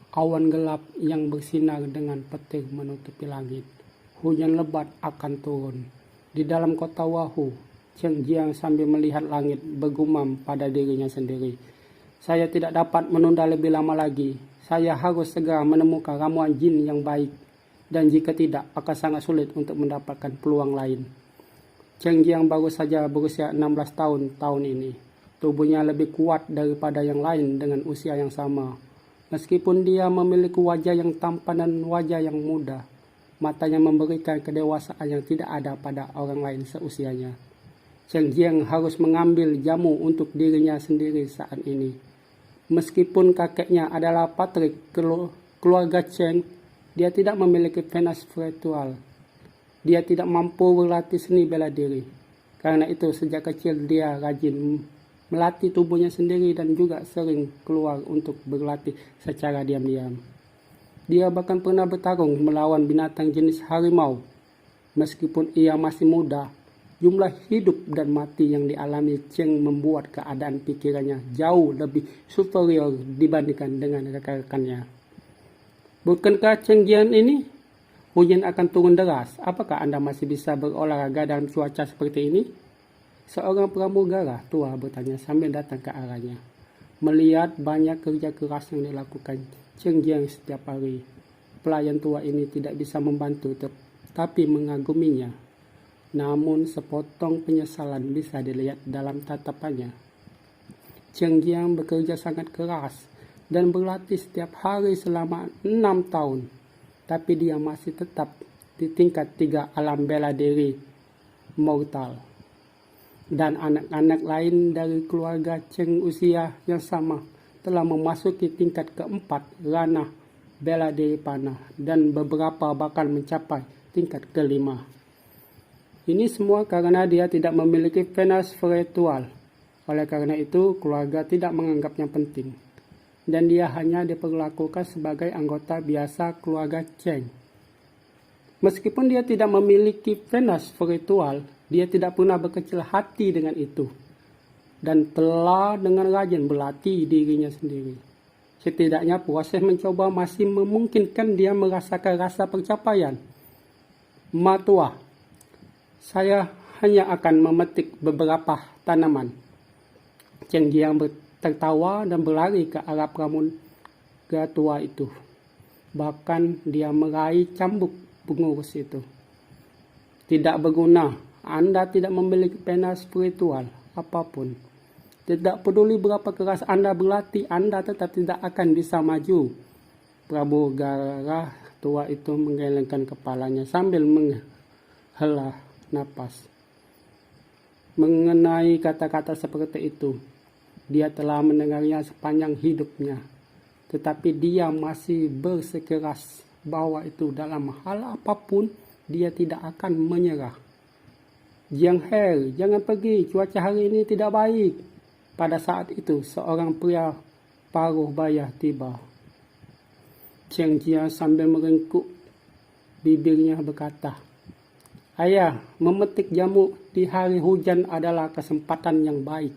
Awan gelap yang bersinar dengan petir menutupi langit. Hujan lebat akan turun. Di dalam kota Wahu, Cheng Jiang sambil melihat langit bergumam pada dirinya sendiri. Saya tidak dapat menunda lebih lama lagi. Saya harus segera menemukan ramuan jin yang baik. Dan jika tidak, akan sangat sulit untuk mendapatkan peluang lain. Cheng Jiang baru saja berusia 16 tahun ini. Tubuhnya lebih kuat daripada yang lain dengan usia yang sama. Meskipun dia memiliki wajah yang tampan dan wajah yang muda, matanya memberikan kedewasaan yang tidak ada pada orang lain seusianya. Cheng Jiang harus mengambil jamu untuk dirinya sendiri saat ini. Meskipun kakeknya adalah Patrick keluarga Cheng, dia tidak memiliki fenas spiritual. Dia tidak mampu berlatih seni bela diri. Karena itu sejak kecil dia rajin melatih tubuhnya sendiri dan juga sering keluar untuk berlatih secara diam-diam. Dia bahkan pernah bertarung melawan binatang jenis harimau. Meskipun ia masih muda, jumlah hidup dan mati yang dialami Cheng membuat keadaan pikirannya jauh lebih superior dibandingkan dengan rekan-rekannya. Bukankah Cheng Jiang ini hujan akan turun deras? Apakah Anda masih bisa berolahraga dalam cuaca seperti ini? Seorang pramugara tua bertanya sambil datang ke arahnya. Melihat banyak kerja keras yang dilakukan Cheng Jiang setiap hari, pelayan tua ini tidak bisa membantu tapi mengaguminya. Namun sepotong penyesalan bisa dilihat dalam tatapannya. Cheng Jiang bekerja sangat keras dan berlatih setiap hari selama 6 tahun. Tapi dia masih tetap di tingkat 3 alam bela diri mortal. Dan anak-anak lain dari keluarga Cheng usia yang sama telah memasuki tingkat keempat ranah bela diri panah dan beberapa bahkan mencapai tingkat kelima. Ini semua karena dia tidak memiliki fenas spiritual. Oleh karena itu, keluarga tidak menganggapnya penting. Dan dia hanya diperlakukan sebagai anggota biasa keluarga Cheng. Meskipun dia tidak memiliki fenas spiritual, dia tidak pernah berkecil hati dengan itu. Dan telah dengan rajin berlatih dirinya sendiri. Setidaknya proses mencoba masih memungkinkan dia merasakan rasa pencapaian. Matua, saya hanya akan memetik beberapa tanaman. Cheng Jiang tertawa dan berlari ke arah pramuga tua itu. Bahkan dia meraih cambuk pengurus itu. Tidak berguna. Anda tidak memiliki pena spiritual apapun. Tidak peduli berapa keras Anda berlatih, Anda tetap tidak akan bisa maju. Pramugara tua itu menggelengkan kepalanya sambil menghela napas. Mengenai kata-kata seperti itu, dia telah mendengarnya sepanjang hidupnya. Tetapi dia masih bersikeras bahwa itu dalam hal apapun dia tidak akan menyerah. Jiang He, jangan pergi, cuaca hari ini tidak baik. Pada saat itu, seorang pria paruh baya tiba. Cheng Jiang sambil merengkuk bibirnya berkata, "Ayah, memetik jamu di hari hujan adalah kesempatan yang baik.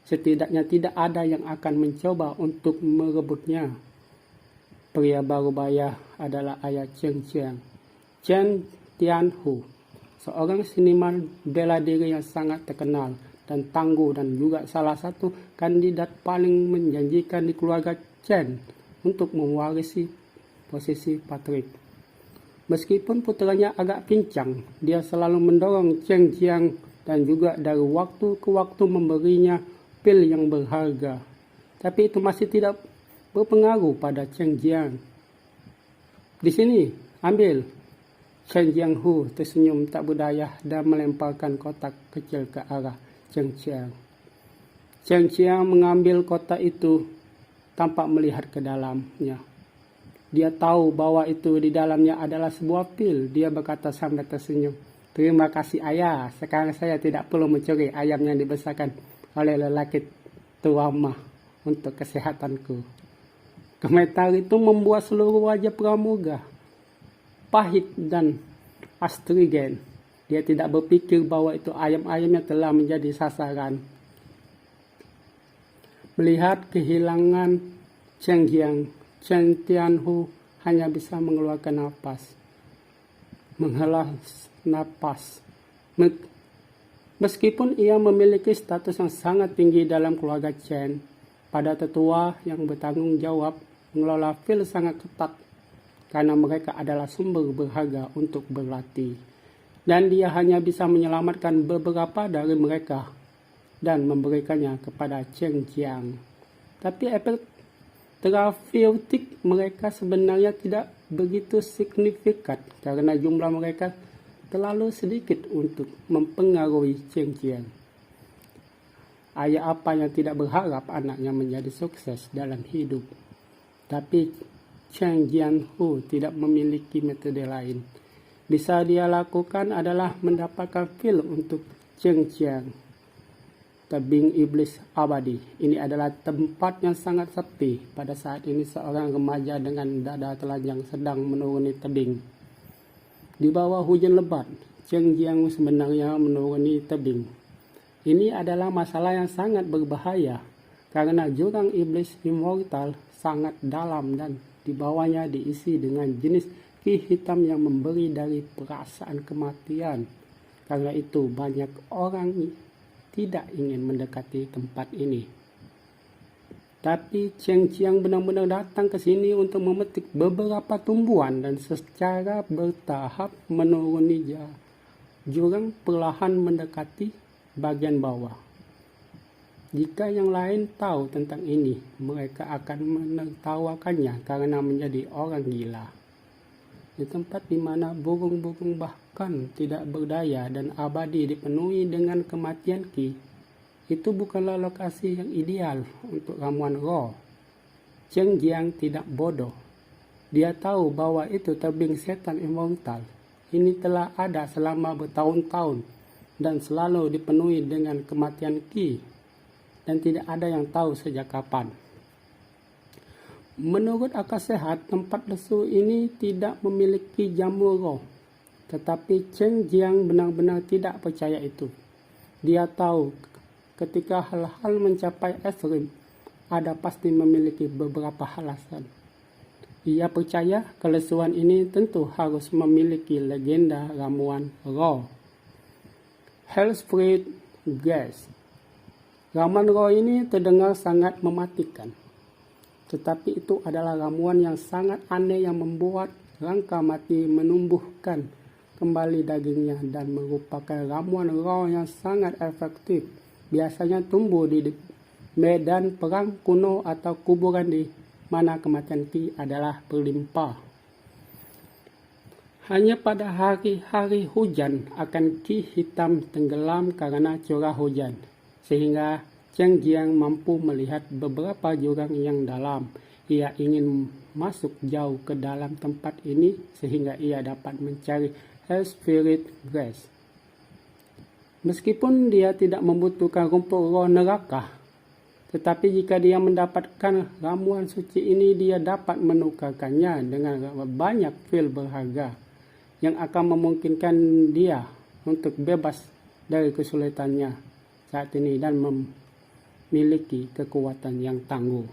Setidaknya tidak ada yang akan mencoba untuk merebutnya." Pria baru baya adalah ayah Cheng Jiang, Chen Tianhu, seorang seniman bela diri yang sangat terkenal dan tangguh dan juga salah satu kandidat paling menjanjikan di keluarga Chen untuk mewarisi posisi Patrick. Meskipun putranya agak pincang, dia selalu mendorong Cheng Jiang dan juga dari waktu ke waktu memberinya pil yang berharga. Tapi itu masih tidak berpengaruh pada Cheng Jiang. "Di sini, ambil." Chen Jianghu tersenyum tak berdaya dan melemparkan kotak kecil ke arah Cheng Jiang. Cheng Jiang mengambil kotak itu tanpa melihat ke dalamnya. Dia tahu bahwa itu di dalamnya adalah sebuah pil. Dia berkata sambil tersenyum, "Terima kasih ayah, sekarang saya tidak perlu mencuri ayam yang dibesarkan oleh lelaki tua mah untuk kesehatanku." Komentar itu membuat seluruh wajah pramuga pahit dan astringen. Dia tidak berpikir bahwa itu ayam-ayamnya telah menjadi sasaran. Melihat kehilangan Cheng Jiang, Chen Tianhu hanya bisa mengeluarkan menghela napas. Meskipun ia memiliki status yang sangat tinggi dalam keluarga Chen, pada tetua yang bertanggung jawab mengelola fil sangat ketat karena mereka adalah sumber berharga untuk berlatih. Dan dia hanya bisa menyelamatkan beberapa dari mereka dan memberikannya kepada Cheng Jiang. Tapi efek terapeutik mereka sebenarnya tidak begitu signifikan karena jumlah mereka terlalu sedikit untuk mempengaruhi Cheng Jiang. Ayah apa yang tidak berharap anaknya menjadi sukses dalam hidup. Tapi Cheng Jianhu tidak memiliki metode lain. Bisa dia lakukan adalah mendapatkan fil untuk Cheng Jiang. Tebing iblis abadi. Ini adalah tempat yang sangat sepi. Pada saat ini seorang remaja dengan dada telanjang sedang menuruni tebing. Di bawah hujan lebat, Cheng Jiang sebenarnya menuruni tebing. Ini adalah masalah yang sangat berbahaya karena jurang iblis immortal sangat dalam dan di bawahnya diisi dengan jenis ki hitam yang memberi dari perasaan kematian. Karena itu banyak orang tidak ingin mendekati tempat ini. Tapi Cheng Jiang benar-benar datang ke sini untuk memetik beberapa tumbuhan dan secara bertahap menuruni jurang perlahan mendekati bagian bawah. Jika yang lain tahu tentang ini, mereka akan menertawakannya karena menjadi orang gila. Di tempat di mana burung-burung bahkan tidak berdaya dan abadi dipenuhi dengan kematian ki, itu bukanlah lokasi yang ideal untuk ramuan roh. Cheng Jiang tidak bodoh. Dia tahu bahwa itu tebing setan immortal. Ini telah ada selama bertahun-tahun dan selalu dipenuhi dengan kematian ki, dan tidak ada yang tahu sejak kapan. Menurut akal sehat, tempat lesu ini tidak memiliki jamur roh, tetapi Cheng Jiang benar-benar tidak percaya itu. Dia tahu ketika hal-hal mencapai ekstrim, ada pasti memiliki beberapa alasan. Ia percaya kelesuan ini tentu harus memiliki legenda ramuan roh. Hellspirit Gas. Ramuan roh ini terdengar sangat mematikan. Tetapi itu adalah ramuan yang sangat aneh yang membuat rangka mati menumbuhkan kembali dagingnya dan merupakan ramuan roh yang sangat efektif. Biasanya tumbuh di medan perang kuno atau kuburan di mana kematian ki adalah berlimpah. Hanya pada hari-hari hujan akan ki hitam tenggelam karena curah hujan, sehingga Cheng Jiang mampu melihat beberapa jurang yang dalam. Ia ingin masuk jauh ke dalam tempat ini sehingga ia dapat mencari Hellspirit Grass. Meskipun dia tidak membutuhkan rumput roh neraka, tetapi jika dia mendapatkan ramuan suci ini, dia dapat menukarkannya dengan banyak fil berharga yang akan memungkinkan dia untuk bebas dari kesulitannya saat ini dan memiliki kekuatan yang tangguh.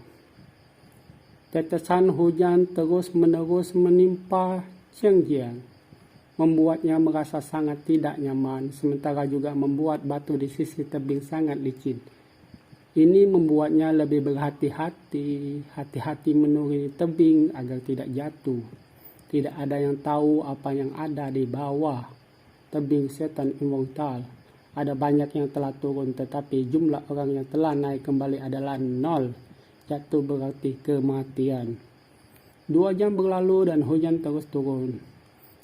Tetesan hujan terus-menerus menimpa Cheng Jiang, membuatnya merasa sangat tidak nyaman, sementara juga membuat batu di sisi tebing sangat licin. Ini membuatnya lebih hati-hati menuruni tebing agar tidak jatuh. Tidak ada yang tahu apa yang ada di bawah tebing setan immortal. Ada banyak yang telah turun, tetapi jumlah orang yang telah naik kembali adalah 0. Jatuh berarti kematian. 2 jam berlalu dan hujan terus turun.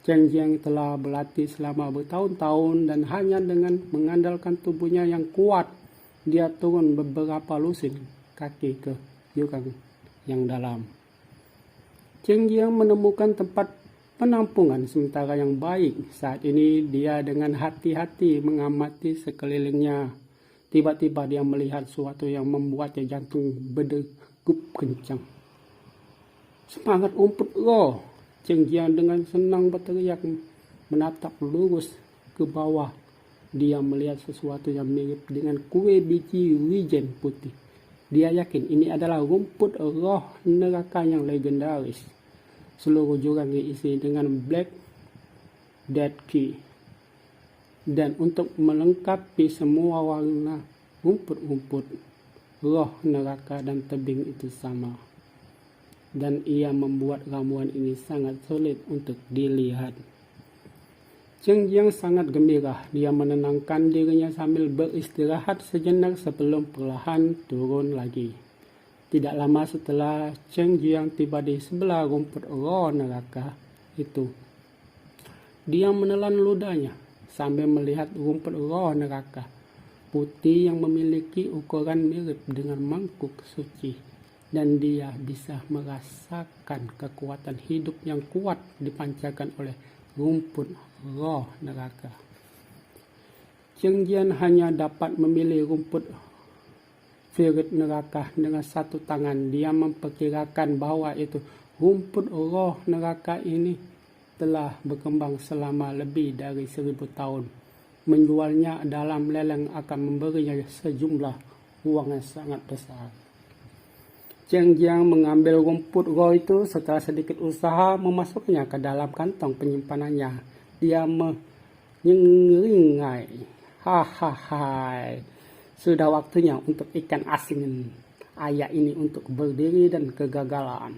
Cheng Jiang telah berlatih selama bertahun-tahun dan hanya dengan mengandalkan tubuhnya yang kuat, dia turun beberapa lusin kaki ke jurang yang dalam. Cheng Jiang menemukan tempat penampungan sementara yang baik. Saat ini dia dengan hati-hati mengamati sekelilingnya. Tiba-tiba dia melihat sesuatu yang membuatnya jantung berdegup kencang. Semangat umput roh! Cheng Jiang dengan senang berteriak menatap lurus ke bawah. Dia melihat sesuatu yang mirip dengan kue biji wijen putih. Dia yakin ini adalah rumput roh neraka yang legendaris. Seluruh jurang diisi dengan Black Dead Key. Dan untuk melengkapi semua warna rumput-rumput, roh neraka dan tebing itu sama. Dan ia membuat ramuan ini sangat sulit untuk dilihat. Cheng Jiang sangat gembira. Dia menenangkan dirinya sambil beristirahat sejenak sebelum perlahan turun lagi. Tidak lama setelah Cheng Jiang tiba di sebelah rumput roh neraka itu, dia menelan ludahnya sambil melihat rumput roh neraka putih yang memiliki ukuran mirip dengan mangkuk suci, dan dia bisa merasakan kekuatan hidup yang kuat dipancarkan oleh rumput roh neraka. Cheng Jiang hanya dapat memilih rumput spirit neraka dengan satu tangan. Dia memperkirakan bahwa itu rumput roh neraka ini telah berkembang selama lebih dari 1000 tahun. Menjualnya dalam lelang akan memberinya sejumlah uang yang sangat besar. Cheng Jiang mengambil rumput roh itu. Setelah sedikit usaha memasuknya ke dalam kantong penyimpanannya, dia menyeringai. Hahaha, sudah waktunya untuk ikan asin ayah ini untuk berdiri dan kegagalan.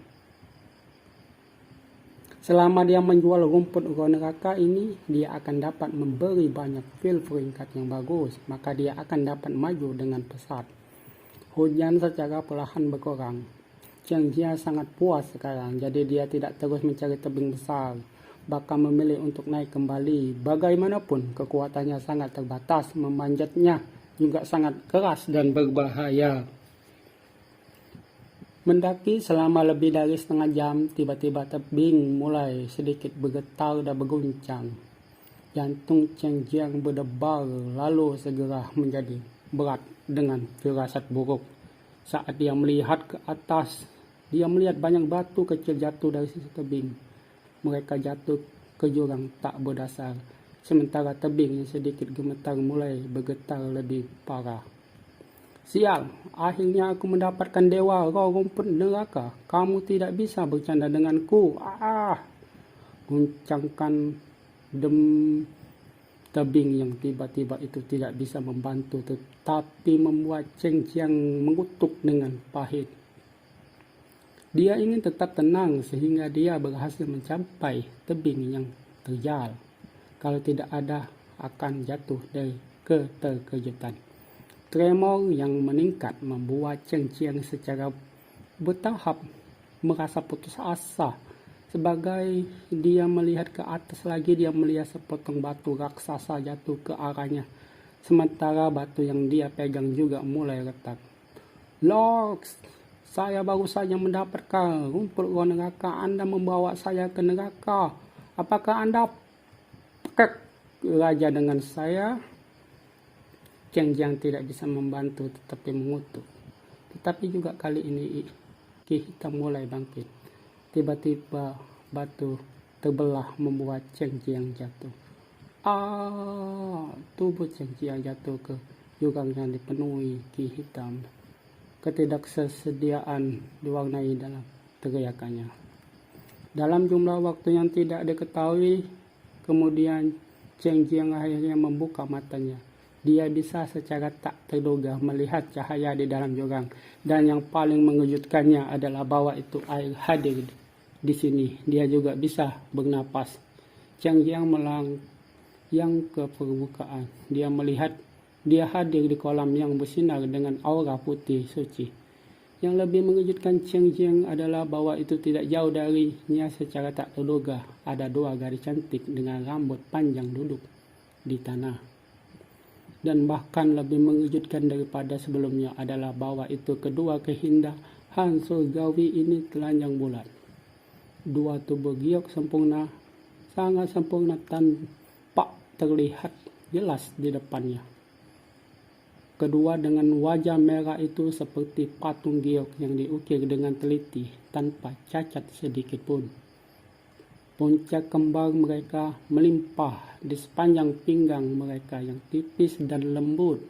Selama dia menjual rumput roh neraka ini, dia akan dapat memberi banyak feel peringkat yang bagus, maka dia akan dapat maju dengan pesat. Hujan secara perlahan berkurang. Cheng Jiang sangat puas sekarang, jadi dia tidak terus mencari tebing besar, bahkan memilih untuk naik kembali. Bagaimanapun kekuatannya sangat terbatas, memanjatnya juga sangat keras dan berbahaya. Mendaki selama lebih dari setengah jam, tiba-tiba tebing mulai sedikit bergetar dan berguncang. Jantung Cheng Jiang berdebar, lalu segera menjadi berat dengan firasat buruk. Saat dia melihat ke atas, dia melihat banyak batu kecil jatuh dari sisi tebing. Mereka jatuh ke jurang tak berdasar, sementara tebing yang sedikit gemetar mulai bergetar lebih parah. Sial, akhirnya aku mendapatkan dewa roh rumput neraka. Kamu tidak bisa bercanda denganku. Guncangkan tebing yang tiba-tiba itu tidak bisa membantu, tetapi membuat Cheng Jiang mengutuk dengan pahit. Dia ingin tetap tenang sehingga dia berhasil mencapai tebing yang terjal. Kalau tidak ada, akan jatuh dari keterkejutan. Tremor yang meningkat membuat Cheng Jiang secara bertahap merasa putus asa. Sebagai dia melihat ke atas lagi, dia melihat sepotong batu raksasa jatuh ke arahnya. Sementara batu yang dia pegang juga mulai retak. Lord, saya baru saja mendapatkan rumput roh neraka. Anda membawa saya ke neraka. Apakah Anda pekek raja dengan saya? Cheng Jiang tidak bisa membantu tetapi mengutuk. Tetapi juga kali ini Ki Hitam mulai bangkit. Tiba-tiba batu terbelah membuat Cheng Jiang jatuh. Tubuh Cheng Jiang jatuh ke jurang yang dipenuhi Ki Hitam. Ketidaksediaan diwarnai dalam teriakannya. Dalam jumlah waktu yang tidak diketahui, kemudian Cheng Jiang akhirnya membuka matanya. Dia bisa secara tak terduga melihat cahaya di dalam jurang, dan yang paling mengejutkannya adalah bahwa itu air hadir di sini. Dia juga bisa bernapas. Cheng Jiang melayang ke permukaan. Dia melihat dia hadir di kolam yang bersinar dengan aura putih suci. Yang lebih mengejutkan Cheng Jiang adalah bahwa itu tidak jauh darinya secara tak terduga. Ada dua gadis cantik dengan rambut panjang duduk di tanah. Dan bahkan lebih mengejutkan daripada sebelumnya adalah bahwa itu kedua keindahan surgawi ini telanjang bulat. Dua tubuh giok sempurna, sangat sempurna tampak terlihat jelas di depannya. Kedua dengan wajah merah itu seperti patung giok yang diukir dengan teliti tanpa cacat sedikit pun. Puncak kembar mereka melimpah di sepanjang pinggang mereka yang tipis dan lembut.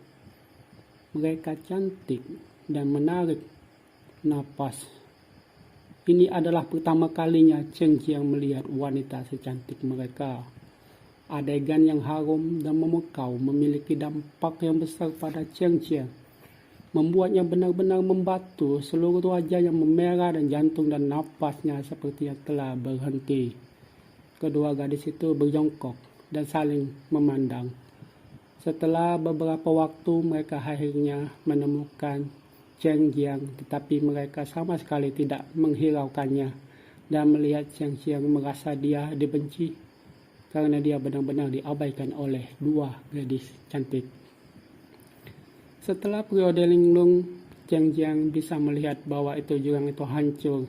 Mereka cantik, dan menarik napas. Ini adalah pertama kalinya Cheng Jiang melihat wanita secantik mereka. Adegan yang harum dan memukau memiliki dampak yang besar pada Cheng Jiang, membuatnya benar-benar membatu, seluruh wajah yang memerah dan jantung dan napasnya seperti yang telah berhenti. Kedua gadis itu berjongkok dan saling memandang. Setelah beberapa waktu mereka akhirnya menemukan Cheng Jiang, tetapi mereka sama sekali tidak menghiraukannya dan melihat Cheng Jiang merasa dia dibenci karena dia benar-benar diabaikan oleh dua gadis cantik. Setelah periode linglung, Cheng Jiang bisa melihat bahwa jurang itu hancur,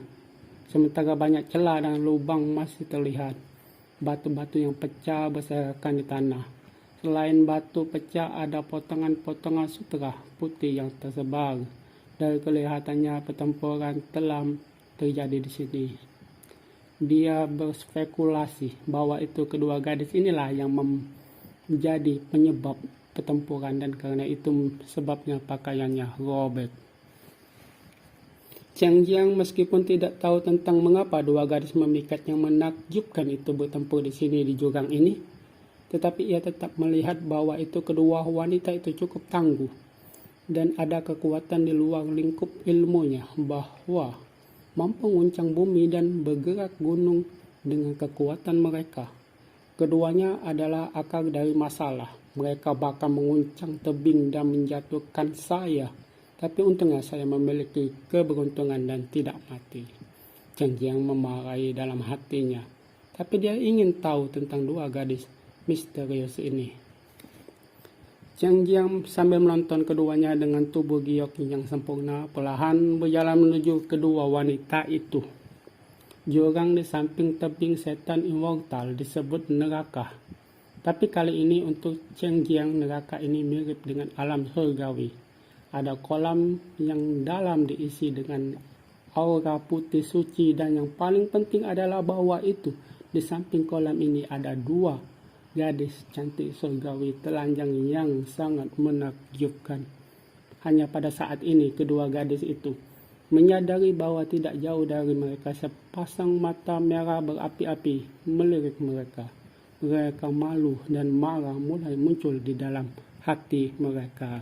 sementara banyak celah dan lubang masih terlihat. Batu-batu yang pecah berserakan di tanah. Selain batu pecah, ada potongan-potongan sutra putih yang tersebar. Dari kelihatannya pertempuran telah terjadi di sini. Dia berspekulasi bahwa kedua gadis inilah yang menjadi penyebab pertempuran dan karena itu sebabnya pakaiannya robek. Cheng Jiang meskipun tidak tahu tentang mengapa dua gadis memikat yang menakjubkan itu bertempur di sini di jurang ini, tetapi ia tetap melihat bahwa kedua wanita itu cukup tangguh dan ada kekuatan di luar lingkup ilmunya bahwa mampu menguncang bumi dan bergerak gunung dengan kekuatan mereka. Keduanya adalah akar dari masalah. Mereka bahkan menguncang tebing dan menjatuhkan saya. Tapi untungnya saya memiliki keberuntungan dan tidak mati. Cheng Jiang memarahi dalam hatinya. Tapi dia ingin tahu tentang dua gadis misterius ini. Cheng Jiang sambil menonton keduanya dengan tubuh giok yang sempurna, perlahan berjalan menuju kedua wanita itu. Jurang di samping tebing setan immortal disebut neraka. Tapi kali ini untuk Cheng Jiang, neraka ini mirip dengan alam surgawi. Ada kolam yang dalam diisi dengan aura putih suci dan yang paling penting adalah bahwa di samping kolam ini ada dua gadis cantik surgawi telanjang yang sangat menakjubkan. Hanya pada saat ini kedua gadis itu menyadari bahwa tidak jauh dari mereka sepasang mata merah berapi-api melirik mereka. Mereka malu dan marah mulai muncul di dalam hati mereka.